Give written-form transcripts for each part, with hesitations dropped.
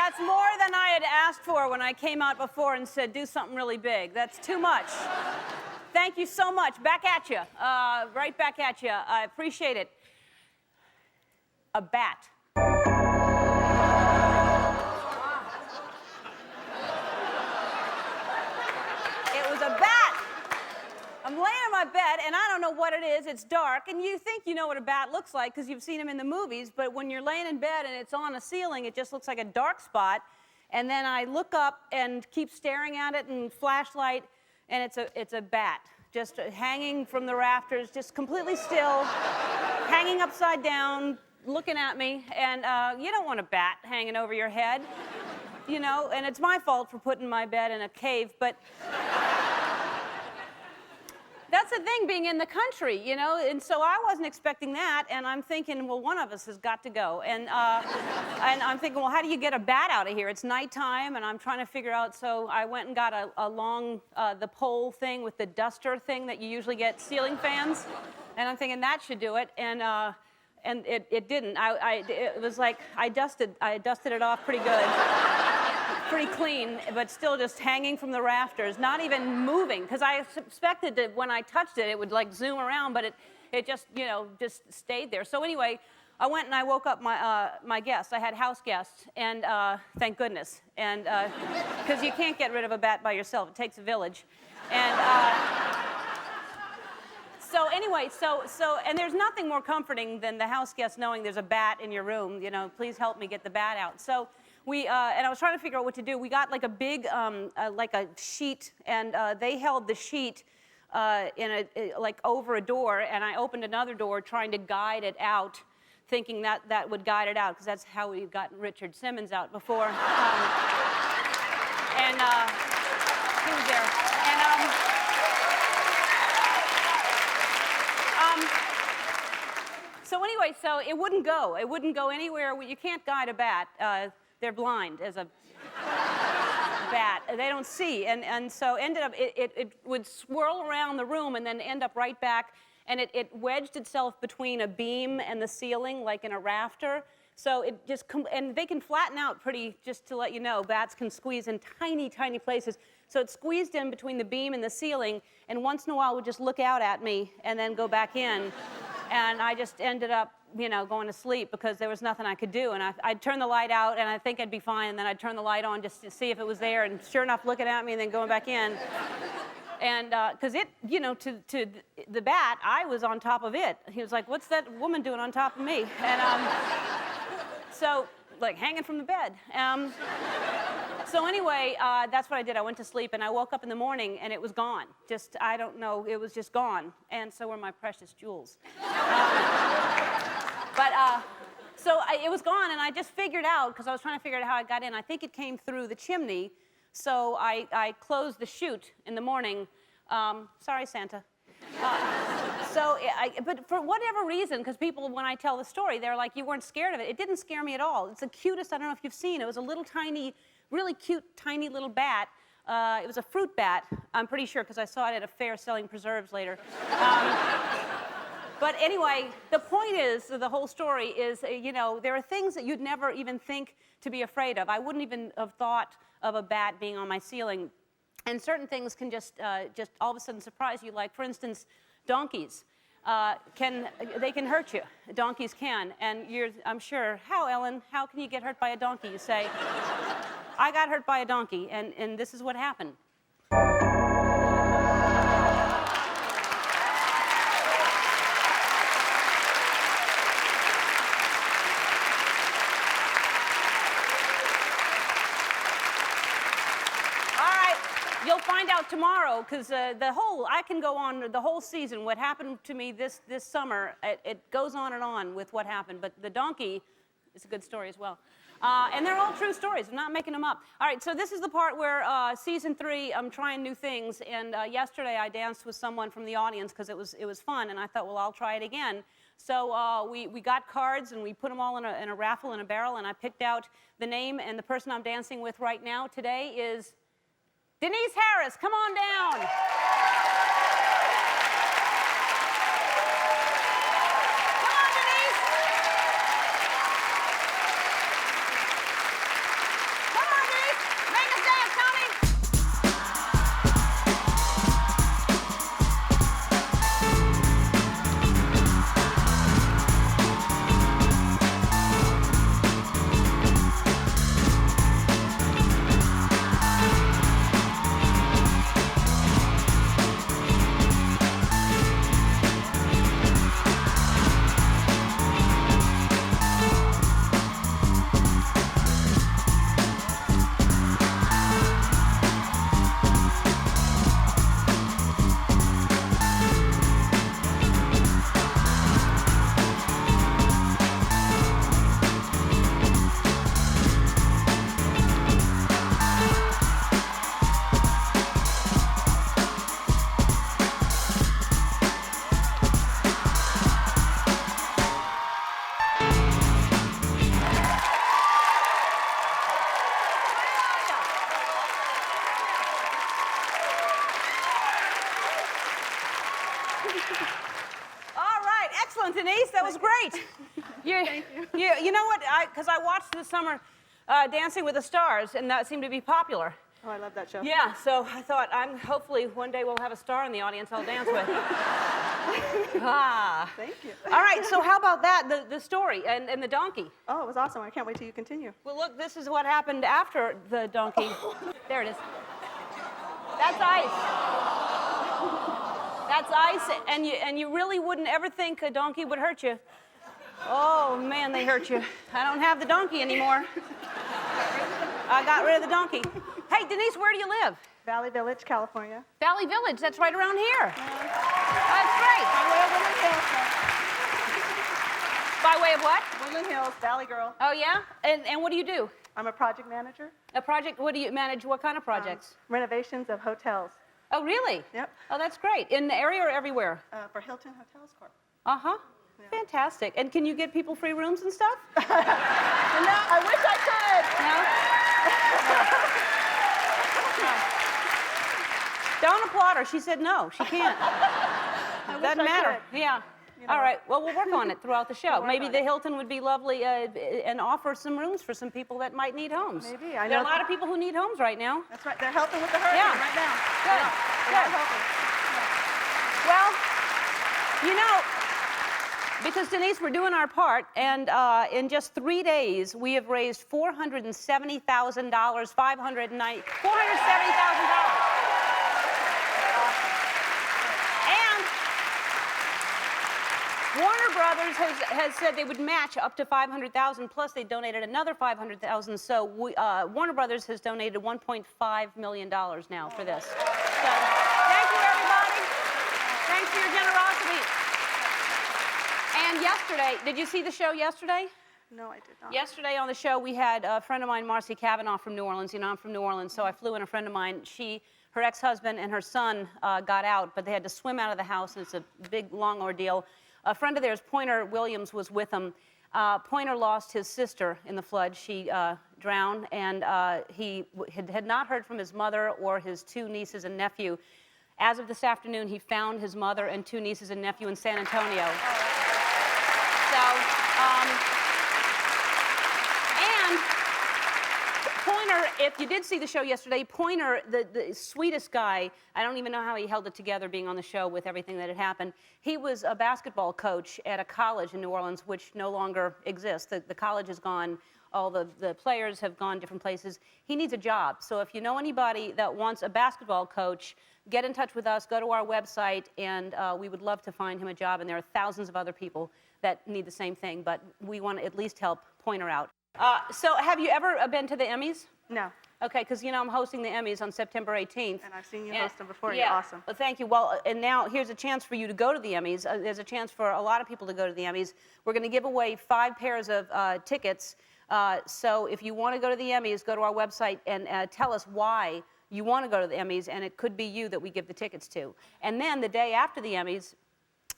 That's more than I had asked for when I came out before and said, do something really big. That's too much. Thank you so much. Back at you. Right back at you. I appreciate it. A bat. It was a bat. I'm laying in my bed, and I don't know what it is. It's dark, and you think you know what a bat looks like because you've seen them in the movies, but when you're laying in bed and it's on the ceiling, it just looks like a dark spot. And then I look up and keep staring at it and flashlight, and it's a bat, just hanging from the rafters, just completely still, hanging upside down, looking at me. And you don't want a bat hanging over your head, you know, and it's my fault for putting my bed in a cave, but that's the thing, being in the country, you know, and so I wasn't expecting that, and I'm thinking, well, one of us has got to go, and I'm thinking, well, how do you get a bat out of here? It's nighttime, and I'm trying to figure out, so I went and got a long, the pole thing with the duster thing that you usually get ceiling fans, and I'm thinking that should do it, and it didn't. It was like I dusted it off pretty good. Pretty clean, but still just hanging from the rafters, not even moving, because I suspected that when I touched it, it would like zoom around, but it just, you know, just stayed there. So anyway, I went and I woke up my guests. I had house guests, and thank goodness, and because you can't get rid of a bat by yourself. It takes a village, and so anyway, and there's nothing more comforting than the house guests knowing there's a bat in your room. You know, please help me get the bat out. So. And I was trying to figure out what to do. We got like a big, like a sheet, and they held the sheet like over a door, and I opened another door trying to guide it out, thinking that would guide it out, because that's how we've gotten Richard Simmons out before. And he was there. And so anyway, so it wouldn't go. It wouldn't go anywhere. You can't guide a bat. They're blind as a bat. They don't see. And so ended up, it would swirl around the room and then end up right back. And it wedged itself between a beam and the ceiling, like in a rafter. So it just, and they can flatten out pretty, just to let you know, bats can squeeze in tiny, tiny places. So it squeezed in between the beam and the ceiling, and once in a while would just look out at me and then go back in. And I just ended up, you know, going to sleep because there was nothing I could do. And I'd turn the light out, and I think I'd be fine, and then I'd turn the light on just to see if it was there, and sure enough, looking at me and then going back in. And because it, you know, to the bat, I was on top of it. He was like, what's that woman doing on top of me? And so, like, hanging from the bed. So anyway, that's what I did. I went to sleep, and I woke up in the morning, and it was gone. Just, I don't know, it was just gone. And so were my precious jewels. It was gone, and I just figured out, because I was trying to figure out how I got in. I think it came through the chimney, so I closed the chute in the morning. Sorry, Santa. But for whatever reason, because people, when I tell the story, they're like, you weren't scared of it. It didn't scare me at all. It's the cutest, I don't know if you've seen, it was a little tiny, really cute, tiny little bat. It was a fruit bat, I'm pretty sure, because I saw it at a fair selling preserves later. But anyway, the point is, the whole story is, you know, there are things that you'd never even think to be afraid of. I wouldn't even have thought of a bat being on my ceiling. And certain things can just all of a sudden surprise you. Like, for instance, donkeys. They can hurt you. Donkeys can. And I'm sure, how, Ellen? How can you get hurt by a donkey? You say, I got hurt by a donkey, and this is what happened. You'll find out tomorrow, because I can go on the whole season. What happened to me this summer, it goes on with what happened. But the donkey is a good story as well. And they're all true stories. I'm not making them up. All right, so this is the part where season 3, I'm trying new things. And yesterday I danced with someone from the audience because it was fun. And I thought, well, I'll try it again. So we got cards, and we put them all in a raffle in a barrel. And I picked out the name, and the person I'm dancing with right now today is Denise Harris. Come on down. Come on, Denise. dance, Tommy. All right, excellent, Denise. That was great. Thank you. You know what? Because I watched this summer Dancing with the Stars, and that seemed to be popular. Oh, I love that show. Yeah, so I thought, hopefully one day we'll have a star in the audience I'll dance with. Thank you. All right, so how about that, the story and the donkey? Oh, it was awesome. I can't wait till you continue. Well, look, this is what happened after the donkey. There it is. That's ice. That's ice, and you really wouldn't ever think a donkey would hurt you. Oh, man, they hurt you. I don't have the donkey anymore. I got rid of the donkey. Hey, Denise, where do you live? Valley Village, California. Valley Village, that's right around here. That's great. By way of Woodland Hills. By way of what? Woodland Hills, Valley girl. Oh, yeah? And what do you do? I'm a project manager. A project, what do you manage? What kind of projects? Renovations of hotels. Oh, really? Yep. Oh, that's great. In the area or everywhere? For Hilton Hotels Corp. Uh-huh. Yeah. Fantastic. And can you get people free rooms and stuff? No, I wish I could. No? Don't applaud her. She said no. She can't. Doesn't matter. Could. Yeah. You know. All right. Well, we'll work on it throughout the show. We'll Maybe work the on it. Hilton would be lovely and offer some rooms for some people that might need homes. Maybe. I There are know a lot of people who need homes right now. That's right. They're helping with the hurricane right now. Good. They are Good. helping. Well, you know, because Denise, we're doing our part, and in just 3 days, we have raised $470,000, $470,000. And Warner Brothers has said they would match up to $500,000, plus they donated another $500,000. So Warner Brothers has donated $1.5 million now for this. So thank you, everybody. Thanks for your generosity. And yesterday, did you see the show yesterday? No, I did not. Yesterday on the show, we had a friend of mine, Marcy Cavanaugh from New Orleans. You know, I'm from New Orleans, so I flew in a friend of mine. Her ex-husband and her son got out, but they had to swim out of the house, and it's a big, long ordeal. A friend of theirs, Pointer Williams, was with them. Pointer lost his sister in the flood. She drowned, and he had not heard from his mother or his 2 nieces and nephew. As of this afternoon, he found his mother and 2 nieces and nephew in San Antonio. So, and Pointer, if you did see the show yesterday, Pointer, the sweetest guy, I don't even know how he held it together being on the show with everything that had happened. He was a basketball coach at a college in New Orleans, which no longer exists. The college is gone. All the players have gone different places. He needs a job. So if you know anybody that wants a basketball coach, get in touch with us, go to our website, and we would love to find him a job. And there are thousands of other people that need the same thing, but we want to at least help Pointer out. So have you ever been to the Emmys? No. Okay, because you know I'm hosting the Emmys on September 18th. And I've seen you host them before. Yeah. You're awesome. Well, thank you. Well, and now here's a chance for you to go to the Emmys. There's a chance for a lot of people to go to the Emmys. We're going to give away 5 pairs of tickets. So if you want to go to the Emmys, go to our website and tell us why you want to go to the Emmys, and it could be you that we give the tickets to. And then the day after the Emmys,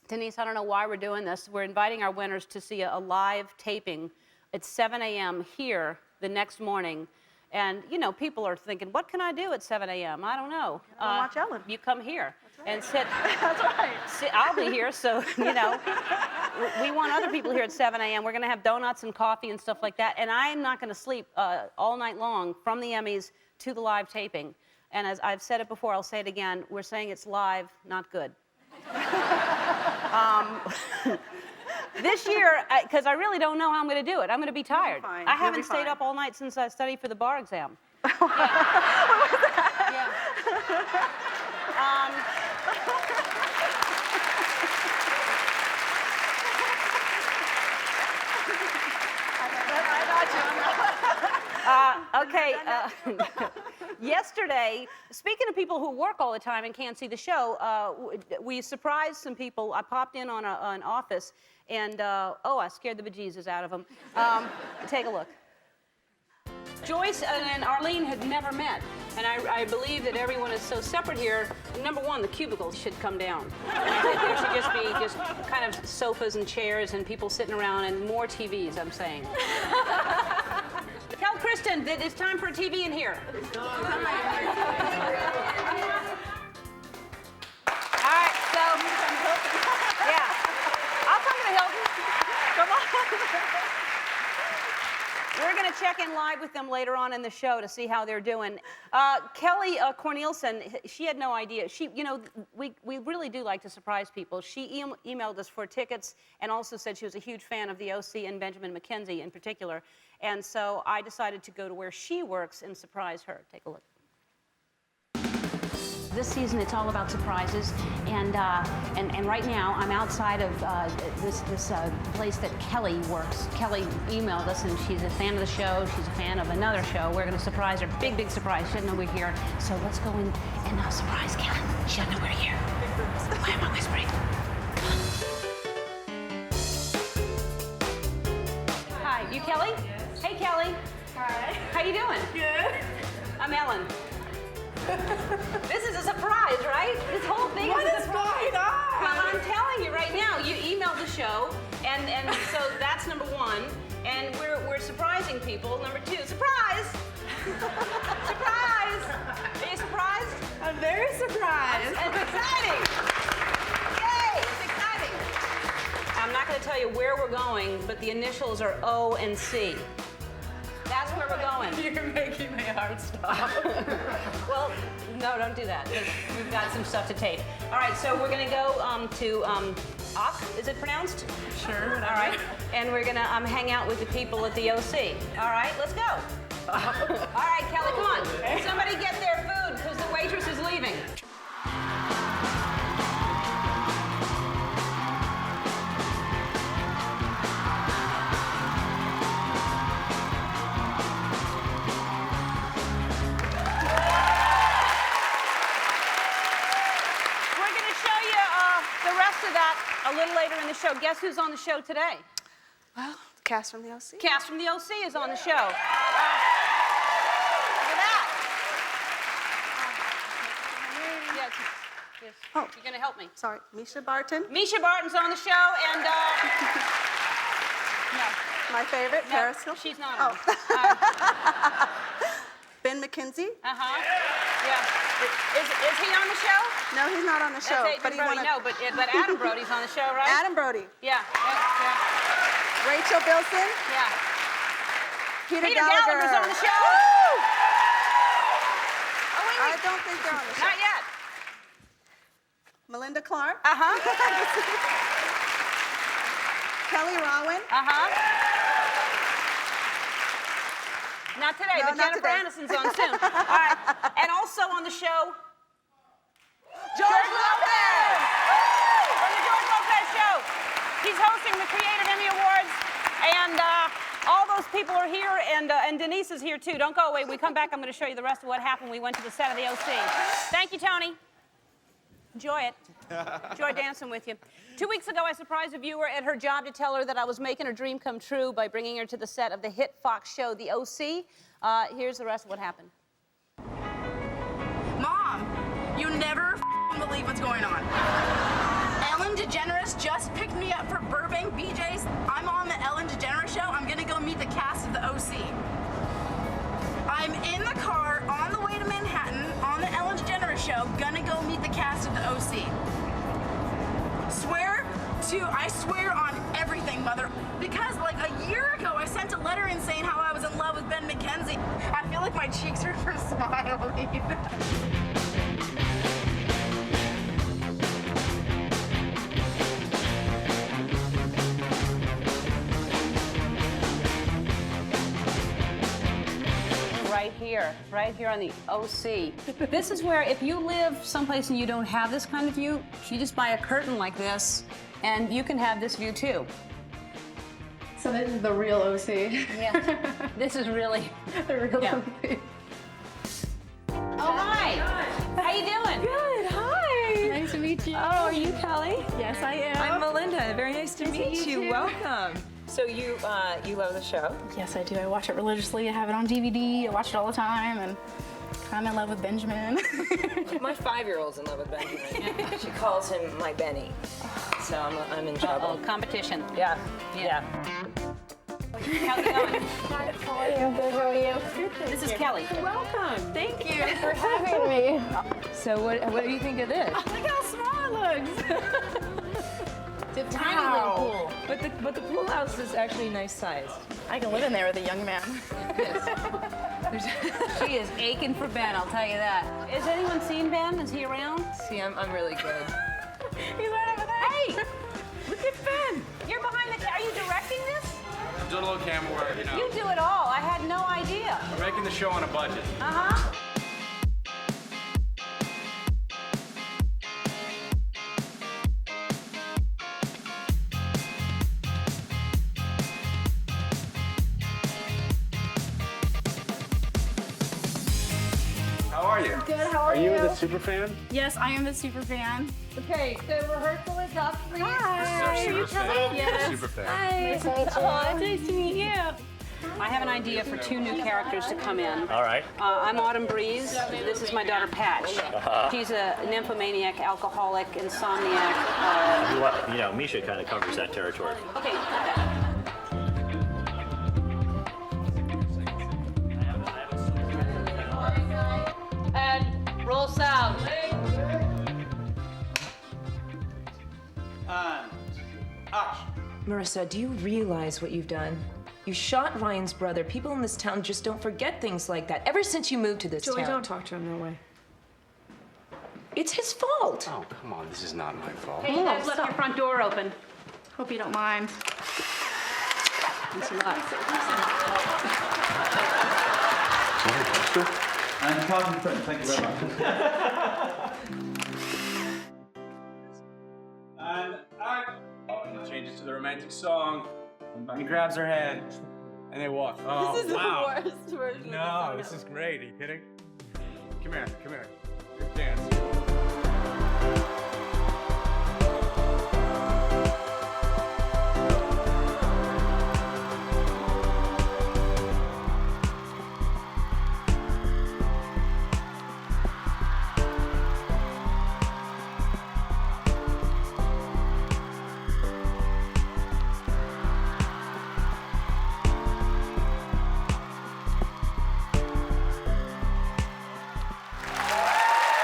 Denise, I don't know why we're doing this. We're inviting our winners to see a live taping at 7 a.m. here the next morning And, you know, people are thinking, what can I do at 7 a.m.? I don't know. Watch Ellen. You come here and sit. That's right. I'll be here, so, you know, we want other people here at 7 a.m. We're going to have donuts and coffee and stuff like that. And I'm not going to sleep all night long from the Emmys to the live taping. And as I've said it before, I'll say it again. We're saying it's live, not good. This year, because I really don't know how I'm going to do it. I'm going to be tired. Fine. I haven't stayed up all night since I studied for the bar exam. Yeah. Okay. Yesterday, speaking of people who work all the time and can't see the show, we surprised some people. I popped in on an office, and I scared the bejesus out of them. Take a look. Joyce and Arlene had never met, and I believe that everyone is so separate here. Number one, the cubicles should come down. I think there should just be kind of sofas and chairs and people sitting around and more TVs, I'm saying. Tell Kristen that it's time for a TV in here. All right, so, yeah. I'll come to Hilton. Come on. We're going to check in live with them later on in the show to see how they're doing. Kelly Cornelison, she had no idea. You know, we really do like to surprise people. She emailed us for tickets and also said she was a huge fan of the OC and Benjamin McKenzie in particular. And so I decided to go to where she works and surprise her. Take a look. This season, it's all about surprises, and right now I'm outside of this place that Kelly works. Kelly emailed us, and she's a fan of the show. She's a fan of another show. We're going to surprise her. Big, big surprise. She doesn't know we're here. So let's go in and surprise Kelly. She doesn't know we're here. Why am I whispering? Hi, you Kelly? Yes. Hey, Kelly. Hi. How you doing? Good. I'm Ellen. This is a surprise, right? This whole thing What is a is surprise. going on? Well, I'm telling you right now. You emailed the show, and so that's number one. And we're surprising people. Number two, surprise! Surprise! Are you surprised? I'm very surprised. It's exciting! Yay! It's exciting. I'm not going to tell you where we're going, but the initials are O and C. That's where we're going. You're making my heart stop. Well, no, don't do that. We've got some stuff to tape. All right, so we're going to go to Ock, is it pronounced? Sure. All right, and we're going to hang out with the people at the OC. All right, let's go. All right, Kelly, come on. Somebody get their food because the waitress is leaving. A little later in the show. Guess who's on the show today? Well, the cast from the OC. Cast from the OC is on the show. Look at that. Yes. Oh. You're going to help me. Sorry, Misha Barton. Misha Barton's on the show, and no. My favorite, No, Paris Hilton. she's not Oh. on. Ben McKenzie. Uh-huh. Yeah. Is he on the show? No, he's not on the show. That's Adrian Brody. No, but Adam Brody's on the show, right? Adam Brody. Yeah. Rachel Bilson. Yeah. Peter Gallagher's Gallagher. on the show. Woo! Oh, wait. I don't think they're on the show. Not yet. Melinda Clark. Uh-huh. Kelly Rowan. Uh-huh. Not today, No, but not Jennifer today. Aniston's on soon. All right. And also on the show, George Lopez. from the George Lopez Show. He's hosting the Creative Emmy Awards, and all those people are here, and Denise is here too. Don't go away. When we come back, I'm going to show you the rest of what happened. We went to the set of the OC. Thank you, Tony. Enjoy it. Enjoy dancing with you. 2 weeks ago, I surprised a viewer at her job to tell her that I was making her dream come true by bringing her to the set of the hit Fox show, The OC. Here's the rest of what happened. Mom, you never believe what's going on. Ellen DeGeneres just picked me up for Burbank BJ's. I'm on the Ellen DeGeneres show. I'm gonna go meet the cast of The OC. I'm cast of the OC. I swear on everything, Mother. Because like a year ago, I sent a letter in saying how I was in love with Ben McKenzie. I feel like my cheeks hurt from smiling. Right here on the OC. This is where if you live someplace and you don't have this kind of view, you just buy a curtain like this and you can have this view too. So this is the real OC. Yeah. This is really The real Oh, OC. hi. How you doing? Good, hi. Nice to meet you. Oh, are you Kelly? Yes, I am. I'm Melinda. Very nice to meet you. too. Welcome. So you love the show? Yes, I do. I watch it religiously. I have it on DVD. I watch it all the time, and I'm in love with Benjamin. My 5-year-old's in love with Benjamin. She calls him my Benny. So I'm in trouble. Competition. Yeah. How's it going? Hi, how are you? Good, how are you? This is Kelly. Welcome. Thank you for having me. So what do you think of this? Look how small it looks. It's a tiny little pool. But the pool house is actually nice sized. I can live in there with a young man. She is aching for Ben, I'll tell you that. Has anyone seen Ben? Is he around? See, I'm really good. He's right over there. Hey! Look at Ben! You're behind the Are you directing this? I'm doing a little camera work, you know. You do it all. I had no idea. We're making the show on a budget. Uh-huh. How are you? Good, how are Are you you? the super fan? Yes, I am the super fan. Okay, so rehearsal is up, please. Hi. Super fan. Yes. Super fan. Nice to meet you. Oh, nice to meet you. I have an idea for 2 new characters to come in. All right. I'm Autumn Breeze. This is my daughter Patch. She's a nymphomaniac, alcoholic, insomniac. You know, Misha kind of covers that territory. Okay. And roll sound. Marissa, do you realize what you've done? You shot Ryan's brother. People in this town just don't forget things like that. Ever since you moved to this Julie, town. don't talk to him that way. It's his fault. Oh, come on. This is not my fault. Hey, you guys left your front door open. Hope you don't mind. Thanks a lot. And pardon French, thank you very much. And he changes to the romantic song. And he grabs her hand. And they walk. Oh, This is wow. the worst version No, of this is great. Are you kidding? Come here. Good dance.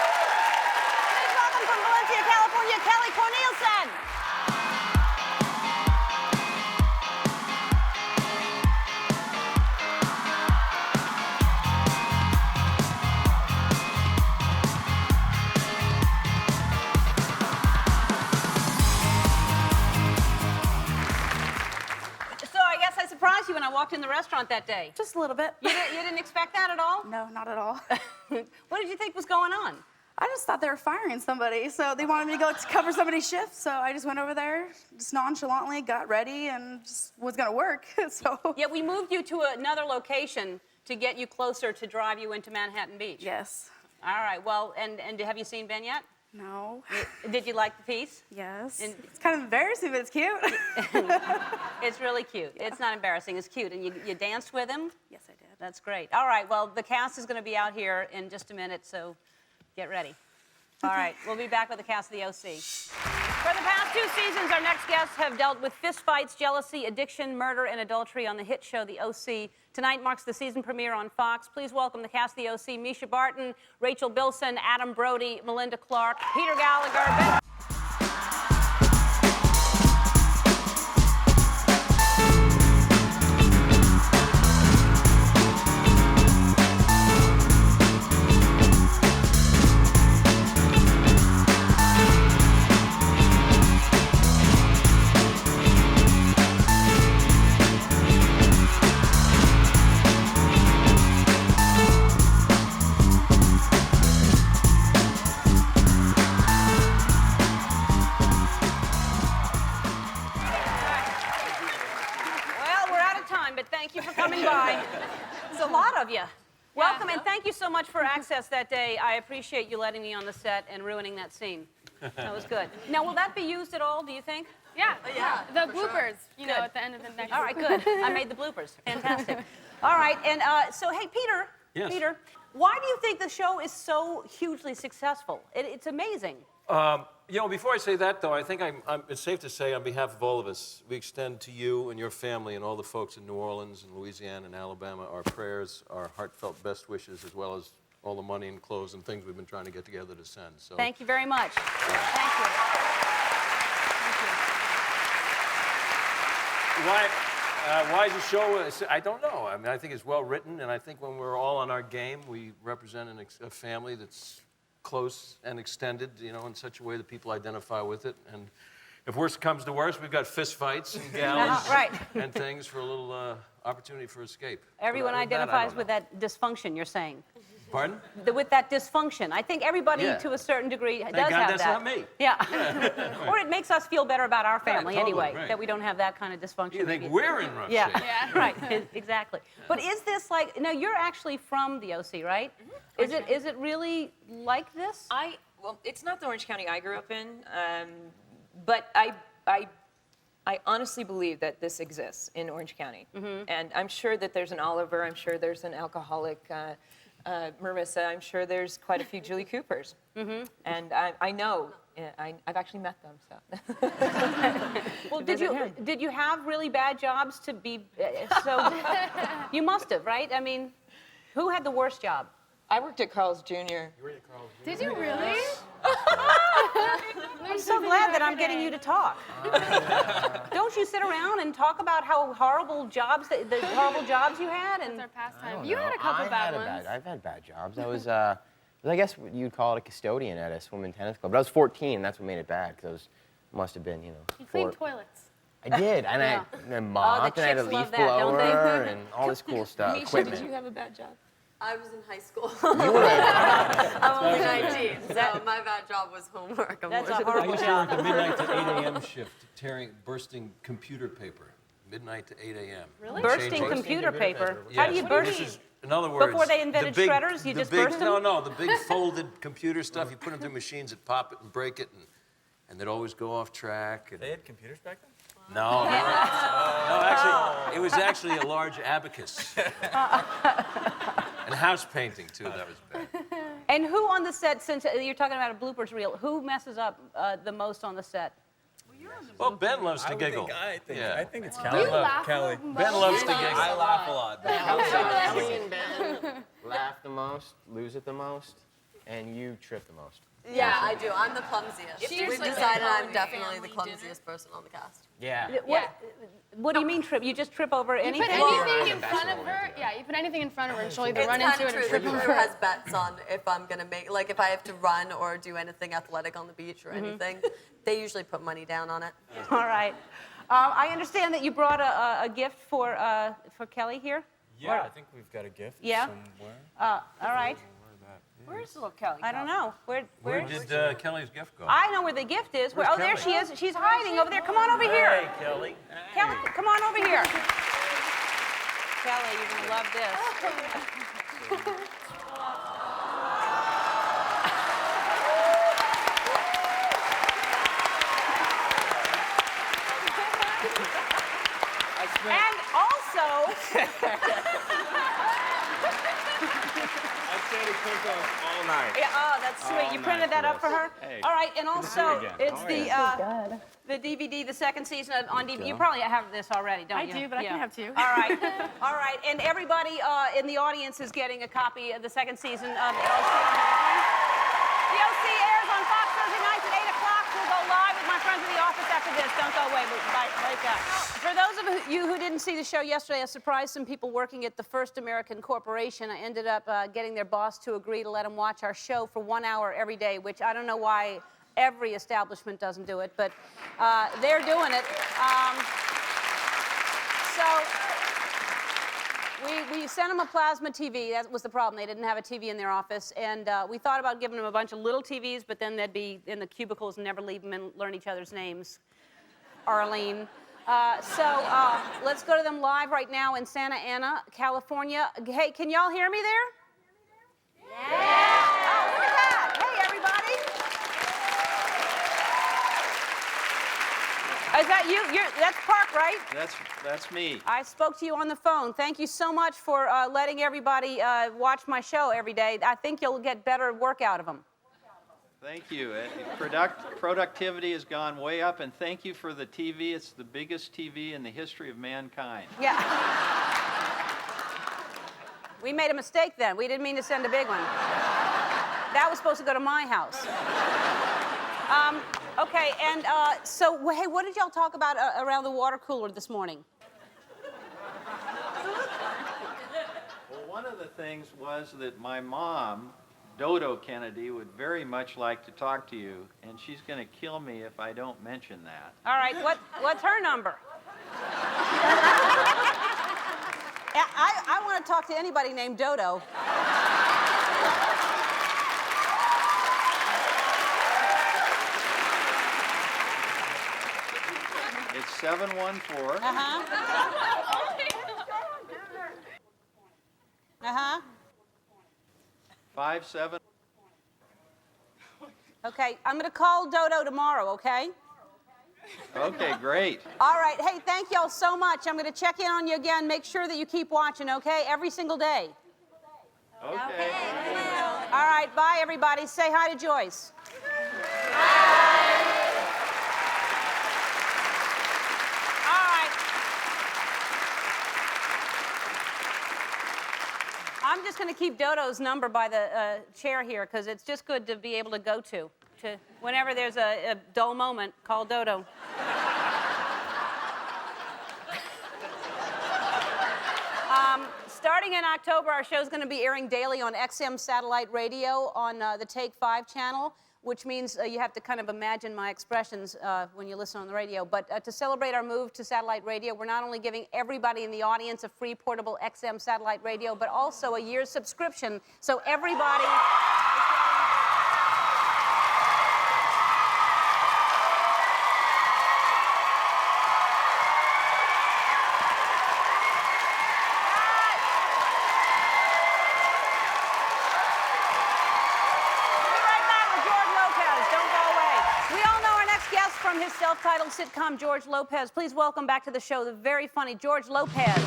Please welcome from Valencia, California, Kelly Cornelison. So I guess I surprised you when I walked in the restaurant that day. Just a little bit. You didn't expect that at all? No, not at all. What did you think was going on? I just thought they were firing somebody, so they wanted me to go to cover somebody's shift. So I just went over there, just nonchalantly got ready, and just was gonna work. So Yeah, we moved you to another location to get you closer to drive you into Manhattan Beach. yes, All right, well, and have you seen Ben yet? no, Did you like the piece? yes. And- It's kind of embarrassing, but it's cute. It's really cute. It's not embarrassing, it's cute. And you danced with him? Yes, I did. That's great. All right, well, the cast is going to be out here in just a minute, so get ready. All right, we'll be back with the cast of the OC. For the past 2 seasons, our next guests have dealt with fistfights, jealousy, addiction, murder, and adultery on the hit show The OC. Tonight marks the season premiere on Fox. Please welcome the cast of The OC: Misha Barton, Rachel Bilson, Adam Brody, Melinda Clark, Peter Gallagher, Ben... Thank you for coming by. There's a lot of you. Welcome, and thank you so much for access that day. I appreciate you letting me on the set and ruining that scene. That was good. Now, will that be used at all, do you think? Yeah. The bloopers, you know, at the end of the next. All right, good. I made the bloopers. Fantastic. All right, and so, hey, Peter. Yes. Peter, why do you think the show is so hugely successful? It's amazing. You know, before I say that, though, I think it's safe to say, on behalf of all of us, we extend to you and your family and all the folks in New Orleans and Louisiana and Alabama our prayers, our heartfelt best wishes, as well as all the money and clothes and things we've been trying to get together to send. So. Thank you very much. Thank you. Why is the show? I don't know. I mean, I think it's well written, and I think when we're all on our game, we represent a family that's close and extended, you know, in such a way that people identify with it. And if worse comes to worse, we've got fist fights and gals and things for a little opportunity for escape. Everyone identifies with that dysfunction, you're saying. Pardon? With that dysfunction. I think everybody, to a certain degree, does have that. That's not me. Yeah. Or it makes us feel better about our family totally, anyway, that we don't have that kind of dysfunction. You think we're in rough shape. Yeah, right, exactly. But is this like, now you're actually from the OC, right? Mm-hmm. Is it really like this? Well, it's not the Orange County I grew up in, but I honestly believe that this exists in Orange County. Mm-hmm. And I'm sure that there's an Oliver, I'm sure there's an alcoholic Marissa, I'm sure there's quite a few Julie Coopers. Mm-hmm. And I know, I've actually met them, so. Well, did you have really bad jobs to be, so, you must have, right? I mean, who had the worst job? I worked at Carl's Jr. Did you really? I'm so glad that I'm getting you to talk. Don't you sit around and talk about how horrible jobs, the horrible jobs you had? And that's our pastime. You had a couple bad ones. I've had bad jobs. I was, I guess you'd call it a custodian at a swim and tennis club. But I was 14, and that's what made it bad, because must have been, you know. You cleaned toilets. I did, and I mopped, and I had a leaf blower, and all this cool stuff. Misha, did you have a bad job? I was in high school. You were I'm only 19, so my bad job was homework. That's a I horrible used to job. work the midnight to 8 a.m. shift, bursting computer paper, midnight to 8 a.m. Really? Bursting computer paper? Yes. How do you burst? In other words, Before they invented shredders, you just burst them? No, the big folded computer stuff, you put them through machines that pop it and break it, and they'd always go off track. And They had computers back then? no, actually, it was actually a large abacus. And house painting, too, that was bad. And who on the set, since you're talking about a bloopers reel, who messes up the most on the set? Well, Ben loves to giggle. I think it's You Kelly. laugh Kelly. Ben loves to giggle. I laugh a lot. Kelly and Ben laugh the most, lose it the most, and you trip the most. Yeah, I do. I'm the clumsiest. We've decided I'm definitely the clumsiest person on the cast. Yeah. What do you mean trip? You just trip over You anything? put anything in front of her, you put anything in front of her and she'll either run into it or trip The over crew it. has bets on if I'm gonna make, like if I have to run or do anything athletic on the beach or anything, they usually put money down on it. All right. I understand that you brought a gift for Kelly here? Yeah, I think we've got a gift somewhere. All right. Where's little Kelly? I don't know. Where did Kelly's gift go? I know where the gift is. Oh, there she is. She's hiding over there. Come on over here. Hey, Kelly. Kelly, come on over here. Kelly, you're going to love this. And also, I said it print those all night. Yeah, oh, that's sweet. All You printed night that for up for us. her? Hey. All right, and Good to see you also, again. it's How are the DVD, the second season on DVD. You probably have this already, don't I you? do, but I can have two. All right. All right, and everybody in the audience is getting a copy of the second season of The OC. The OC airs on Fox Thursday nights at 8 o'clock. We'll go live with my friends in the office after this. Don't go away. Right back. For those of you who didn't see the show yesterday, I surprised some people working at the First American Corporation. I ended up getting their boss to agree to let them watch our show for 1 hour every day, which I don't know why every establishment doesn't do it, but they're doing it. So we sent them a plasma TV. That was the problem. They didn't have a TV in their office. And we thought about giving them a bunch of little TVs, but then they'd be in the cubicles and never leave them and learn each other's names. Arlene. Let's go to them live right now in Santa Ana, California. Hey, can y'all hear me there? Yeah! Oh, look at that. Hey, everybody. Is that you? That's Park, right? That's me. I spoke to you on the phone. Thank you so much for letting everybody watch my show every day. I think you'll get better work out of them. Thank you. Productivity has gone way up, and thank you for the TV. It's the biggest TV in the history of mankind. Yeah. We made a mistake then. We didn't mean to send a big one. That was supposed to go to my house. Okay, and so, hey, what did y'all talk about around the water cooler this morning? Well, one of the things was that my mom, Dodo Kennedy, would very much like to talk to you, and she's going to kill me if I don't mention that. All right, what's her number? I want to talk to anybody named Dodo. It's 714. Uh-huh. 57. Okay, I'm going to call Dodo tomorrow, okay? Okay, great. All right, hey, thank y'all so much. I'm going to check in on you again. Make sure that you keep watching, okay? Every single day. Okay. All right, bye, everybody. Say hi to Joyce. I'm just going to keep Dodo's number by the chair here because it's just good to be able to go to whenever there's a dull moment, call Dodo. Starting in October, our show's going to be airing daily on XM satellite radio on the Take 5 channel, which means you have to kind of imagine my expressions when you listen on the radio. But to celebrate our move to satellite radio, we're not only giving everybody in the audience a free portable XM satellite radio, but also a year's subscription, so everybody... From his self-titled sitcom, George Lopez. Please welcome back to the show the very funny George Lopez.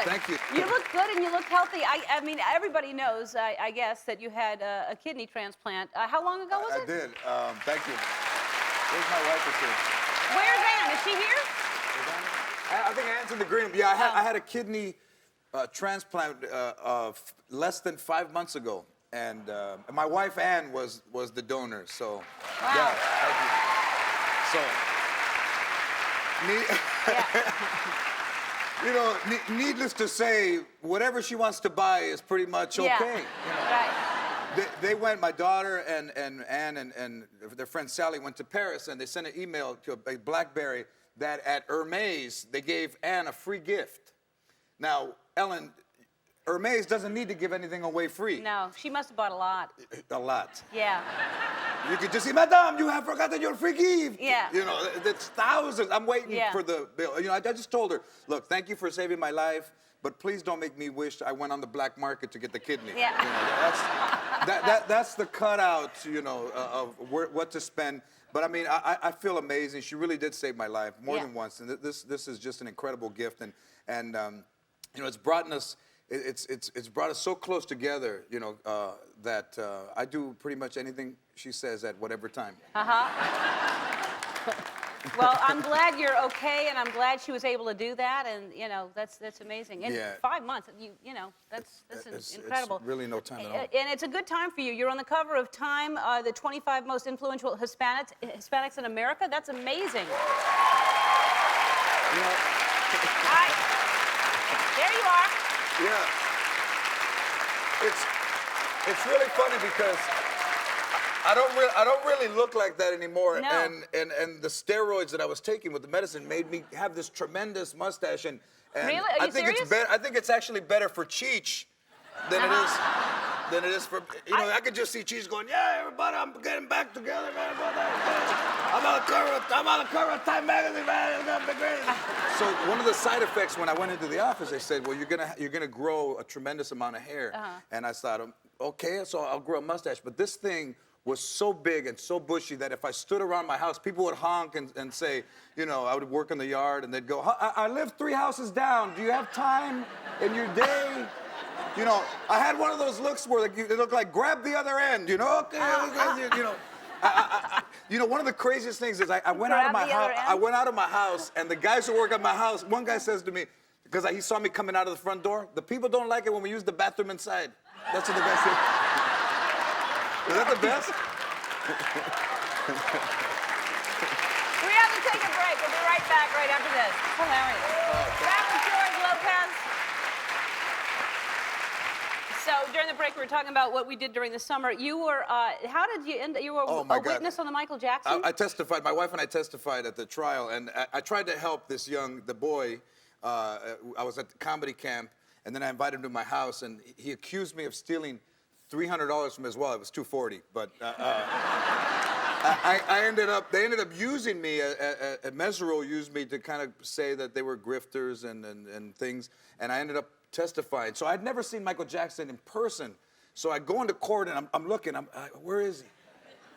Thank you. You look good and you look healthy. I mean, everybody knows, I guess, that you had a kidney transplant. How long ago was it? I did. Thank you. Where's my wife? Is here? Where's Ann? Is she here? I think Ann's in the green room. Yeah, I had a kidney transplant less than 5 months ago. And my wife, Ann, was the donor. So, wow. Yeah, thank you. So, you know, needless to say, whatever she wants to buy is pretty much okay. Yeah. You know? Right. They went, my daughter and Ann and their friend Sally went to Paris, and they sent an email to a BlackBerry that at Hermes, they gave Ann a free gift. Now, Ellen, Hermes doesn't need to give anything away free. No, she must have bought a lot. A lot. Yeah. You could just say, Madame, you have forgotten your free gift. Yeah. You know, it's thousands. I'm waiting Yeah. for the bill. You know, I just told her, look, thank you for saving my life, but please don't make me wish I went on the black market to get the kidney. Yeah. You know, that's the cutout, you know, of what to spend. But I mean, I feel amazing. She really did save my life more than once, and this is just an incredible gift. And you know, it's brought us. It's brought us so close together, you know, that I do pretty much anything she says at whatever time. Well, I'm glad you're okay, and I'm glad she was able to do that, and you know, that's amazing. And 5 months, you know, that's incredible. It's really no time at all. And it's a good time for you. You're on the cover of Time, the 25 most influential Hispanics in America. That's amazing. You know, there you are. yeah. It's really funny because I don't really look like that anymore. No. And the steroids that I was taking with the medicine made me have this tremendous mustache. And Really? Are I you think serious? I think it's actually better for Cheech than it is for, you know, I could just see Cheech going, yeah, everybody, I'm getting back together, man. I'm on the cover of Time magazine, man. It's gonna be great. So one of the side effects when I went into the office, they said, well, you're gonna grow a tremendous amount of hair. And I thought, okay, so I'll grow a mustache. But this thing was so big and so bushy that if I stood around my house, people would honk and say, you know, I would work in the yard, and they'd go, I live 3 houses down. Do you have time in your day? You know, I had one of those looks where it looked like grab the other end, you know? Okay, you know. You know, one of the craziest things is I went out of my house. I went out of my house, and the guys who work at my house, one guy says to me, because he saw me coming out of the front door, the people don't like it when we use the bathroom inside. That's what the guy said. Is that the best? We have to take a break. We'll be right back right after this. Hilarious. Back with George Lopez. So during the break, we were talking about what we did during the summer. You were, how did you end? You were a witness on the Michael Jackson? I testified. My wife and I testified at the trial, and I tried to help this the boy. I was at the comedy camp, and then I invited him to my house, and he accused me of stealing $300 from his wallet. It was $240, but they ended up using me. Mesero used me to kind of say that they were grifters and things, and I ended up testifying. So I'd never seen Michael Jackson in person. So I go into court and I'm looking. Where is he?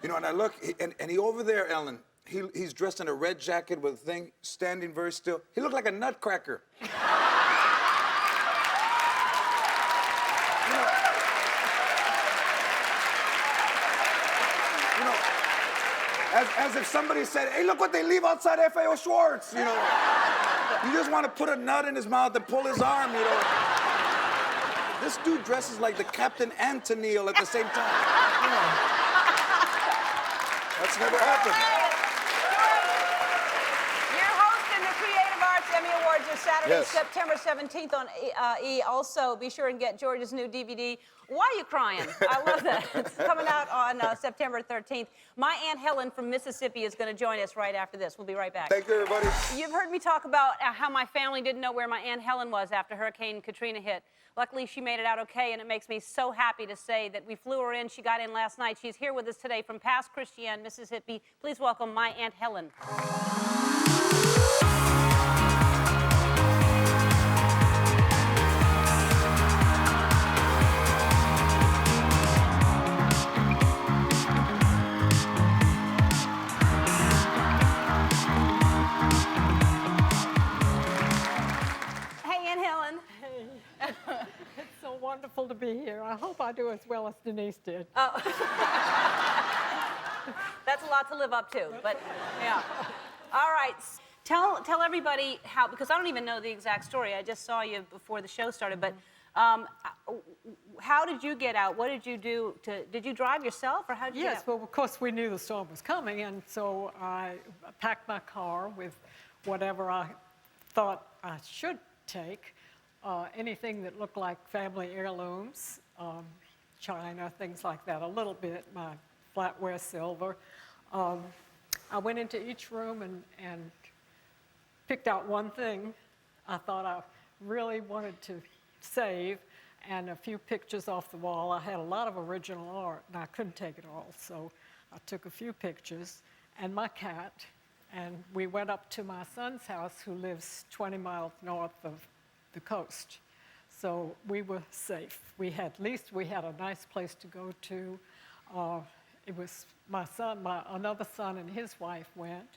You know, and I look, and he over there, Ellen. He's dressed in a red jacket with a thing, standing very still. He looked like a nutcracker. As if somebody said, hey, look what they leave outside FAO Schwartz, you know. You just want to put a nut in his mouth and pull his arm, you know. This dude dresses like the Captain and Tennille at the same time. You know. That's never happened. You're hosting the Creative Arts Emmy Awards this Saturday, Yes. September 17th on E! Also, be sure and get George's new DVD, Why You Crying? I love that. It's coming out on September 13th. My Aunt Helen from Mississippi is going to join us right after this. We'll be right back. Thank you, everybody. You've heard me talk about how my family didn't know where my Aunt Helen was after Hurricane Katrina hit. Luckily, she made it out okay, and it makes me so happy to say that we flew her in. She got in last night. She's here with us today from Pass Christian, Mississippi. Please welcome my Aunt Helen. It's so wonderful to be here. I hope I do as well as Denise did. Oh. That's a lot to live up to, but yeah. All right. Tell everybody how, because I don't even know the exact story. I just saw you before the show started, but how did you get out? What did you do? Did you drive yourself, or how did you get out? Yes, well, of course, we knew the storm was coming, and so I packed my car with whatever I thought I should take. Anything that looked like family heirlooms, china, things like that, a little bit, my flatware silver. I went into each room and picked out one thing I thought I really wanted to save, and a few pictures off the wall. I had a lot of original art, and I couldn't take it all, so I took a few pictures, and my cat, and we went up to my son's house, who lives 20 miles north of the coast. So we were safe. At least we had a nice place to go to. It was my son, another son and his wife went.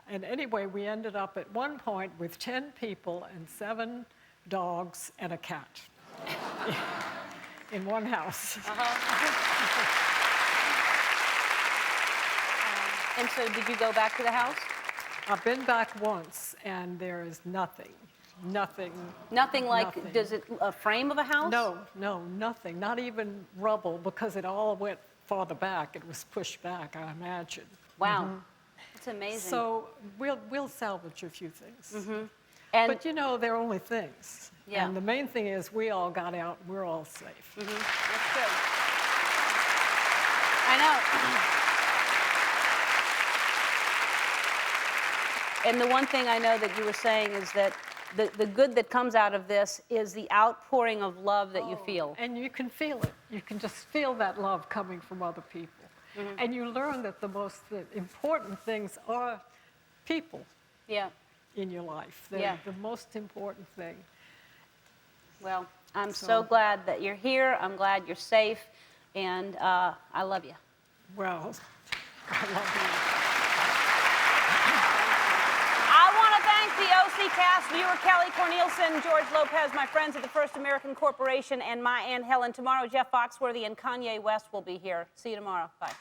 And anyway, we ended up at one point with 10 people and 7 dogs and a cat in one house. And so did you go back to the house? I've been back once, and there is nothing. Nothing. Nothing like, nothing. does it, a frame of a house? No, nothing. Not even rubble, because it all went farther back. It was pushed back, I imagine. Wow. That's amazing. So we'll salvage a few things. And but you know, they're only things. Yeah. And the main thing is we all got out, we're all safe. That's good. I know. And the one thing I know that you were saying is that the good that comes out of this is the outpouring of love that you feel. And you can feel it. You can just feel that love coming from other people. And you learn that the important things are people in your life. They're the most important thing. Well, I'm so glad that you're here. I'm glad you're safe. And I love you. Well, I love you. I want to thank the OC cast, viewer Kelly Cornelison, George Lopez, my friends at the First American Corporation, and my Aunt Helen. Tomorrow, Jeff Foxworthy and Kanye West will be here. See you tomorrow. Bye.